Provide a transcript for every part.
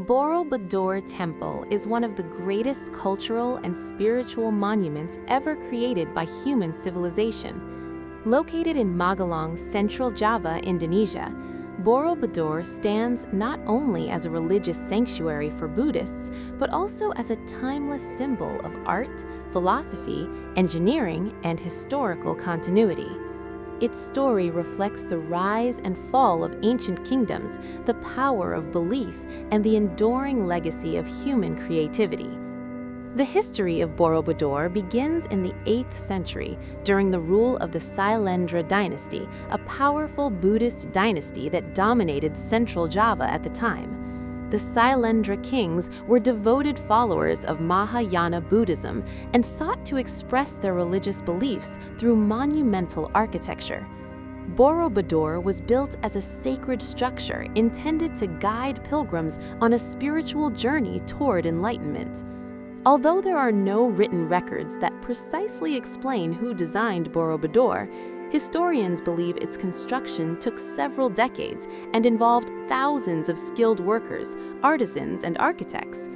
Borobudur Temple is one of the greatest cultural and spiritual monuments ever created by human civilization. Located in Magelang, Central Java, Indonesia, Borobudur stands not only as a religious sanctuary for Buddhists, but also as a timeless symbol of art, philosophy, engineering, and historical continuity. Its story reflects the rise and fall of ancient kingdoms, the power of belief, and the enduring legacy of human creativity. The history of Borobudur begins in the 8th century during the rule of the Sailendra Dynasty, a powerful Buddhist dynasty that dominated Central Java at the time. The Sailendra kings were devoted followers of Mahayana Buddhism and sought to express their religious beliefs through monumental architecture. Borobudur was built as a sacred structure intended to guide pilgrims on a spiritual journey toward enlightenment. Although there are no written records that precisely explain who designed Borobudur, historians believe its construction took several decades and involved thousands of skilled workers, artisans, and architects.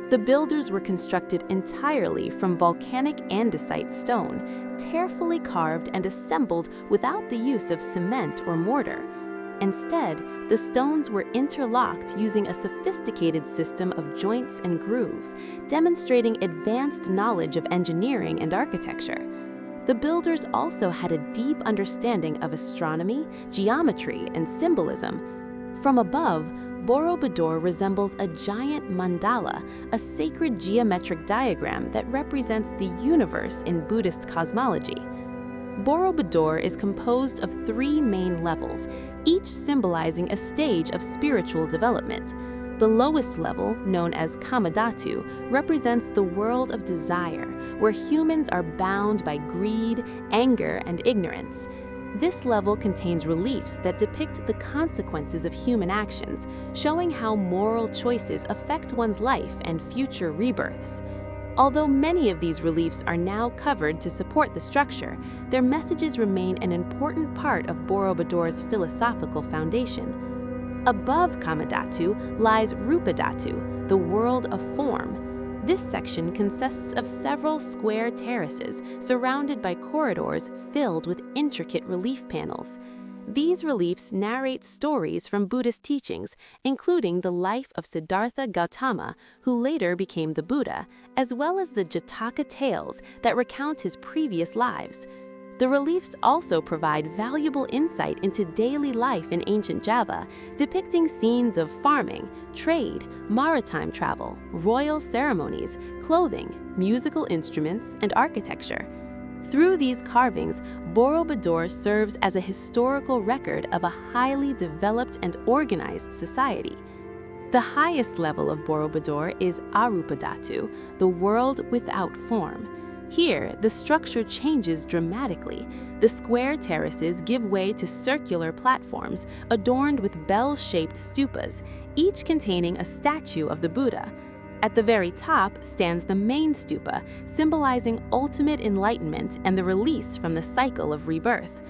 The builders were constructed entirely from volcanic andesite stone, carefully carved and assembled without the use of cement or mortar. Instead, the stones were interlocked using a sophisticated system of joints and grooves, demonstrating advanced knowledge of engineering and architecture. The builders also had a deep understanding of astronomy, geometry, and symbolism. From above, Borobudur resembles a giant mandala, a sacred geometric diagram that represents the universe in Buddhist cosmology. Borobudur is composed of 3 main levels, each symbolizing a stage of spiritual development. The lowest level, known as Kamadhatu, represents the world of desire, where humans are bound by greed, anger, and ignorance. This level contains reliefs that depict the consequences of human actions, showing how moral choices affect one's life and future rebirths. Although many of these reliefs are now covered to support the structure, their messages remain an important part of Borobudur's philosophical foundation. Above Kamadhatu lies Rupadhatu, the world of form. This section consists of several square terraces surrounded by corridors filled with intricate relief panels. These reliefs narrate stories from Buddhist teachings, including the life of Siddhartha Gautama, who later became the Buddha, as well as the Jataka tales that recount his previous lives. The reliefs also provide valuable insight into daily life in ancient Java, depicting scenes of farming, trade, maritime travel, royal ceremonies, clothing, musical instruments, and architecture. Through these carvings, Borobudur serves as a historical record of a highly developed and organized society. The highest level of Borobudur is Arupadhatu, the world without form. Here, the structure changes dramatically. The square terraces give way to circular platforms adorned with bell-shaped stupas, each containing a statue of the Buddha. At the very top stands the main stupa, symbolizing ultimate enlightenment and the release from the cycle of rebirth.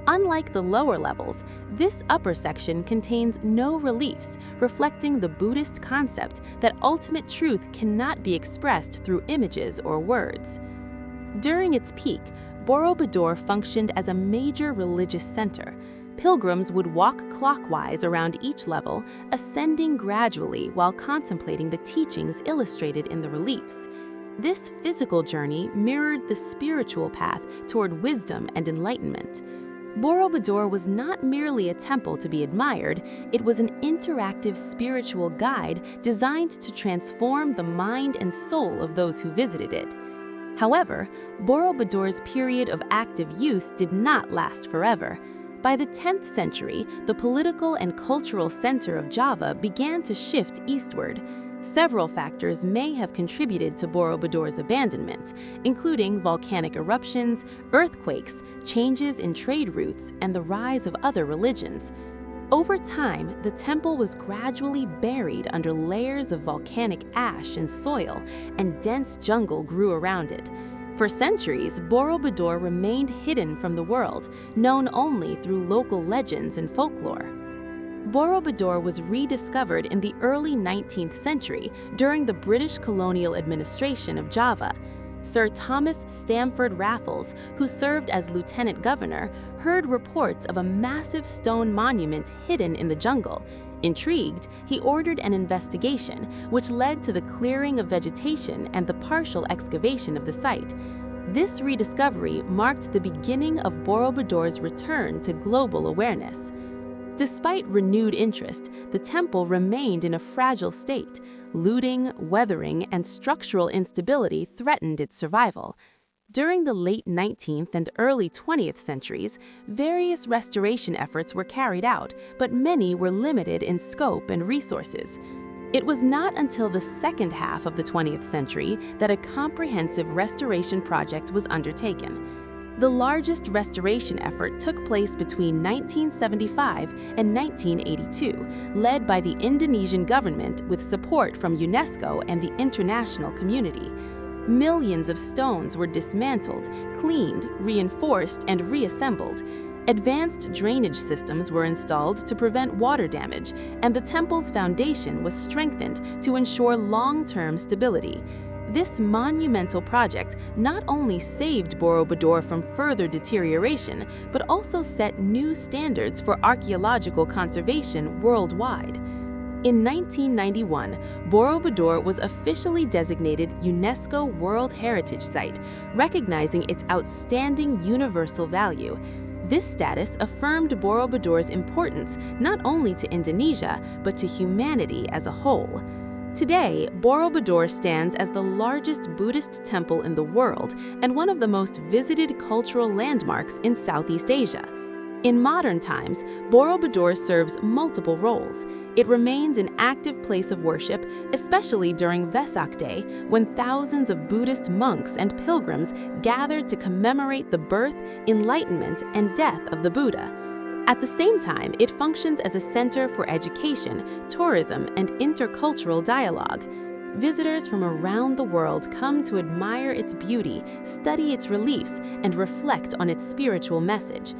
Unlike the lower levels, this upper section contains no reliefs, reflecting the Buddhist concept that ultimate truth cannot be expressed through images or words. During its peak, Borobudur functioned as a major religious center. Pilgrims would walk clockwise around each level, ascending gradually while contemplating the teachings illustrated in the reliefs. This physical journey mirrored the spiritual path toward wisdom and enlightenment. Borobudur was not merely a temple to be admired, it was an interactive spiritual guide designed to transform the mind and soul of those who visited it. However, Borobudur's period of active use did not last forever. By the 10th century, the political and cultural center of Java began to shift eastward. Several factors may have contributed to Borobudur's abandonment, including volcanic eruptions, earthquakes, changes in trade routes, and the rise of other religions. Over time, the temple was gradually buried under layers of volcanic ash and soil, and dense jungle grew around it. For centuries, Borobudur remained hidden from the world, known only through local legends and folklore. Borobudur was rediscovered in the early 19th century during the British colonial administration of Java. Sir Thomas Stamford Raffles, who served as lieutenant governor, heard reports of a massive stone monument hidden in the jungle. Intrigued, he ordered an investigation, which led to the clearing of vegetation and the partial excavation of the site. This rediscovery marked the beginning of Borobudur's return to global awareness. Despite renewed interest, the temple remained in a fragile state. Looting, weathering, and structural instability threatened its survival. During the late 19th and early 20th centuries, various restoration efforts were carried out, but many were limited in scope and resources. It was not until the second half of the 20th century that a comprehensive restoration project was undertaken. The largest restoration effort took place between 1975 and 1982, led by the Indonesian government with support from UNESCO and the international community. Millions of stones were dismantled, cleaned, reinforced, and reassembled. Advanced drainage systems were installed to prevent water damage, and the temple's foundation was strengthened to ensure long-term stability. This monumental project not only saved Borobudur from further deterioration, but also set new standards for archaeological conservation worldwide. In 1991, Borobudur was officially designated UNESCO World Heritage Site, recognizing its outstanding universal value. This status affirmed Borobudur's importance not only to Indonesia, but to humanity as a whole. Today, Borobudur stands as the largest Buddhist temple in the world and one of the most visited cultural landmarks in Southeast Asia. In modern times, Borobudur serves multiple roles. It remains an active place of worship, especially during Vesak Day, when thousands of Buddhist monks and pilgrims gathered to commemorate the birth, enlightenment, and death of the Buddha. At the same time, it functions as a center for education, tourism, and intercultural dialogue. Visitors from around the world come to admire its beauty, study its reliefs, and reflect on its spiritual message.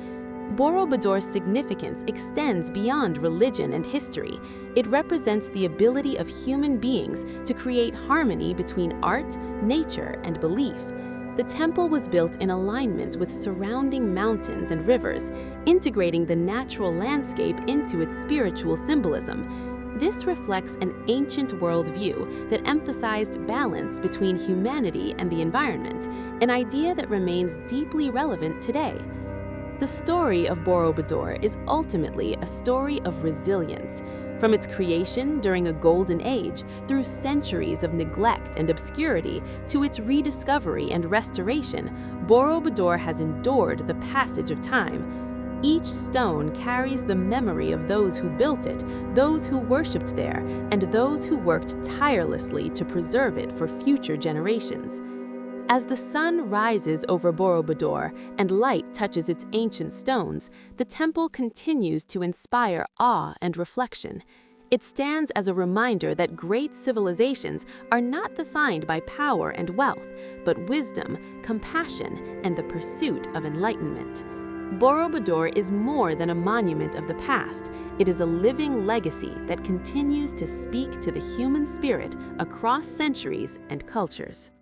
Borobudur's significance extends beyond religion and history. It represents the ability of human beings to create harmony between art, nature, and belief. The temple was built in alignment with surrounding mountains and rivers, integrating the natural landscape into its spiritual symbolism. This reflects an ancient worldview that emphasized balance between humanity and the environment, an idea that remains deeply relevant today. The story of Borobudur is ultimately a story of resilience. From its creation during a golden age, through centuries of neglect and obscurity, to its rediscovery and restoration, Borobudur has endured the passage of time. Each stone carries the memory of those who built it, those who worshipped there, and those who worked tirelessly to preserve it for future generations. As the sun rises over Borobudur and light touches its ancient stones, the temple continues to inspire awe and reflection. It stands as a reminder that great civilizations are not defined by power and wealth, but wisdom, compassion, and the pursuit of enlightenment. Borobudur is more than a monument of the past. It is a living legacy that continues to speak to the human spirit across centuries and cultures.